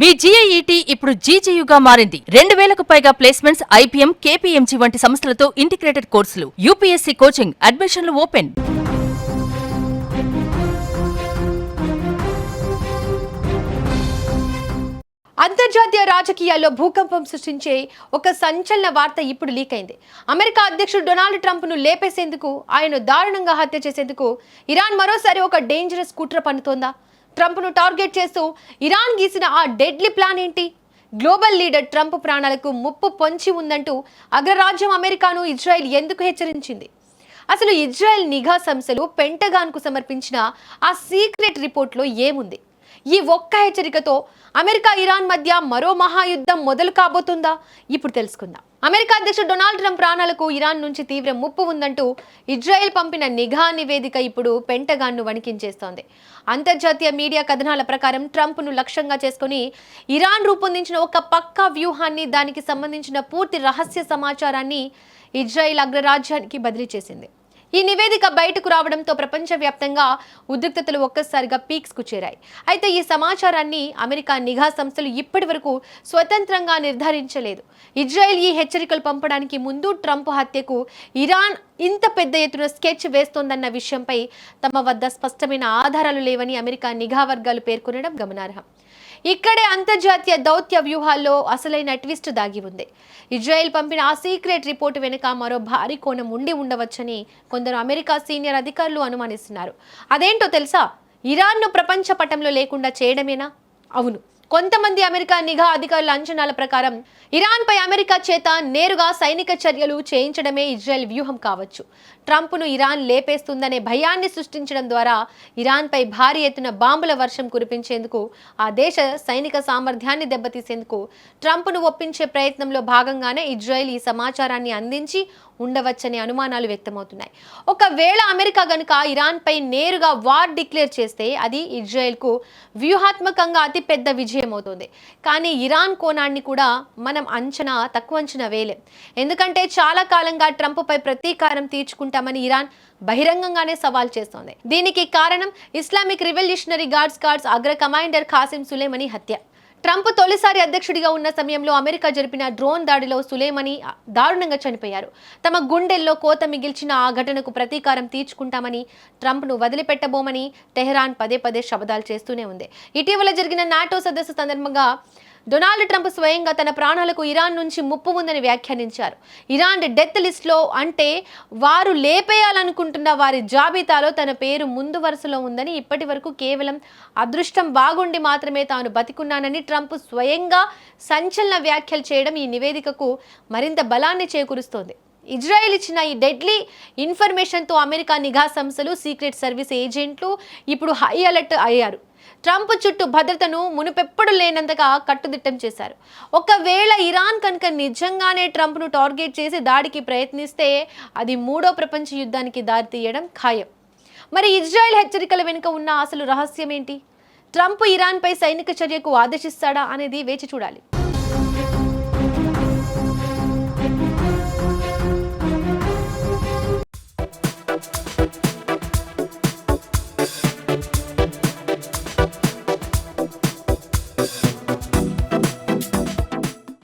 మీ జీఐఈటీ ఇప్పుడు జీజేయుగా మారింది. 2000కు పైగా ప్లేస్మెంట్స్, ఐపీఎం, కేపీఎంజీ వంటి సంస్థలతో ఇంటిగ్రేటెడ్ కోర్సులు. యూపీఎస్సీ కోచింగ్, అడ్మిషన్లు ఓపెన్. అంతర్జాతీయ రాజకీయాల్లో భూకంపం సృష్టించే ఒక సంచలన వార్త ఇప్పుడు లీక్ అయింది. అమెరికా అధ్యక్షుడు డొనాల్డ్ ట్రంప్ ను లేపేసేందుకు, ఆయన దారుణంగా హత్య చేసేందుకు ఇరాన్ మరోసారి ఒక డేంజరస్ కుట్ర పన్నుతోందా? ట్రంప్ ను టార్గెట్ చేస్తూ ఇరాన్ గీసిన ఆ డెడ్లీ ప్లాన్ ఏంటి? గ్లోబల్ లీడర్ ట్రంప్ ప్రాణాలకు ముప్పు పొంచి ఉందంటూ అగ్రరాజ్యం అమెరికాను ఇజ్రాయెల్ ఎందుకు హెచ్చరించింది? అసలు ఇజ్రాయెల్ నిఘా సంస్థలు పెంటగాన్కు సమర్పించిన ఆ సీక్రెట్ రిపోర్ట్లో ఏముంది? ఈ ఒక్క హెచ్చరికతో అమెరికా ఇరాన్ మధ్య మరో మహాయుద్ధం మొదలు కాబోతుందా? ఇప్పుడు తెలుసుకుందాం. అమెరికా అధ్యక్షుడు డొనాల్డ్ ట్రంప్ ప్రాణాలకు ఇరాన్ నుంచి తీవ్ర ముప్పు ఉందంటూ ఇజ్రాయెల్ పంపిన నిఘా నివేదిక ఇప్పుడు పెంటగాన్ను వణికించేస్తోంది. అంతర్జాతీయ మీడియా కథనాల ప్రకారం ట్రంప్ను లక్ష్యంగా చేసుకుని ఇరాన్ రూపొందించిన ఒక పక్కా వ్యూహాన్ని, దానికి సంబంధించిన పూర్తి రహస్య సమాచారాన్ని ఇజ్రాయెల్ అగ్రరాజ్యానికి బదిలీ చేసింది. ఈ నివేదిక బయటకు రావడంతో ప్రపంచవ్యాప్తంగా ఉద్రిక్తతలు ఒక్కసారిగా పీక్స్కు చేరాయి. అయితే ఈ సమాచారాన్ని అమెరికా నిఘా సంస్థలు ఇప్పటి వరకు స్వతంత్రంగా నిర్ధారించలేదు. ఇజ్రాయెల్ ఈ హెచ్చరికలు పంపడానికి ముందు ట్రంప్ హత్యకు ఇరాన్ ఇంత పెద్ద ఎత్తున స్కెచ్ వేస్తోందన్న విషయంపై తమ వద్ద స్పష్టమైన ఆధారాలు లేవని అమెరికా నిఘా వర్గాలు పేర్కొనడం గమనార్హం. ఇక్కడే అంతర్జాతీయ దౌత్య వ్యూహాల్లో అసలైన ట్విస్ట్ దాగి ఉంది. ఇజ్రాయెల్ పంపిన ఆ సీక్రెట్ రిపోర్టు వెనుక మరో భారీ కోణం ఉండి ఉండవచ్చని కొందరు అమెరికా సీనియర్ అధికారులు అనుమానిస్తున్నారు. అదేంటో తెలుసా? ఇరాన్ను ప్రపంచ పటంలో లేకుండా చేయడమేనా? అవును. కొంతమంది అమెరికా నిఘా అధికారుల అంచనాల ప్రకారం ఇరాన్పై అమెరికా చేత నేరుగా సైనిక చర్యలు చేయించడమే ఇజ్రాయెల్ వ్యూహం కావచ్చు. ట్రంప్ను ఇరాన్ లేపేస్తుందనే భయాన్ని సృష్టించడం ద్వారా ఇరాన్పై భారీ ఎత్తున బాంబుల వర్షం కురిపించేందుకు, ఆ దేశ సైనిక సామర్థ్యాన్ని దెబ్బతీసేందుకు ట్రంప్ను ఒప్పించే ప్రయత్నంలో భాగంగానే ఇజ్రాయెల్ ఈ సమాచారాన్ని అందించి ఉండవచ్చనే అనుమానాలు వ్యక్తమవుతున్నాయి. ఒకవేళ అమెరికా గనుక ఇరాన్పై నేరుగా వార్ డిక్లేర్ చేస్తే అది ఇజ్రాయెల్కు వ్యూహాత్మకంగా అతిపెద్ద విజయం అవుతుంది. కానీ ఇరాన్ కోణాన్ని కూడా మనం తక్కువ అంచనా వేయలేం. ఎందుకంటే చాలా కాలంగా ట్రంప్పై ప్రతీకారం తీర్చుకుంటామని ఇరాన్ బహిరంగంగానే సవాల్ చేస్తోంది. దీనికి కారణం ఇస్లామిక్ రివల్యూషనరీ గార్డ్స్ అగ్ర కమాండర్ ఖాసిం సులేమనీ హత్య. ట్రంప్ తొలిసారి అధ్యక్షుడిగా ఉన్న సమయంలో అమెరికా జరిపిన డ్రోన్ దాడిలో సులేమనీ దారుణంగా చనిపోయారు. తమ గుండెల్లో కోత మిగిల్చిన ఆ ఘటనకు ప్రతీకారం తీర్చుకుంటామని, ట్రంప్ను వదిలిపెట్టబోమని టెహ్రాన్ పదే పదే శపథాలు చేస్తూనే ఉంది. ఇటీవల జరిగిన నాటో సదస్సు సందర్భంగా డొనాల్డ్ ట్రంప్ స్వయంగా తన ప్రాణాలకు ఇరాన్ నుంచి ముప్పు ఉందని వ్యాఖ్యానించారు. ఇరాన్ డెత్ లిస్ట్లో, అంటే వారు లేపేయాలనుకుంటున్న వారి జాబితాలో తన పేరు ముందు వరుసలో ఉందని, ఇప్పటి వరకు కేవలం అదృష్టం బాగుండి మాత్రమే తాను బతికున్నానని ట్రంప్ స్వయంగా సంచలన వ్యాఖ్యలు చేయడం ఈ నివేదికకు మరింత బలాన్ని చేకూరుస్తోంది. ఇజ్రాయెల్ ఇచ్చిన ఈ డెడ్లీ ఇన్ఫర్మేషన్తో అమెరికా నిఘా సంస్థలు, సీక్రెట్ సర్వీస్ ఏజెంట్లు ఇప్పుడు హై అలర్ట్ అయ్యారు. ట్రంప్ చుట్టూ భద్రతను మునుపెప్పుడు లేనంతగా కట్టుదిట్టం చేశారు. ఒకవేళ ఇరాన్ కనుక నిజంగానే ట్రంప్ను టార్గెట్ చేసి దాడికి ప్రయత్నిస్తే అది మూడో ప్రపంచ యుద్ధానికి దారితీయడం ఖాయం. మరి ఇజ్రాయెల్ హెచ్చరికల వెనుక ఉన్న అసలు రహస్యం ఏంటి? ట్రంప్ ఇరాన్పై సైనిక చర్యకు ఆదేశిస్తాడా అనేది వేచి చూడాలి.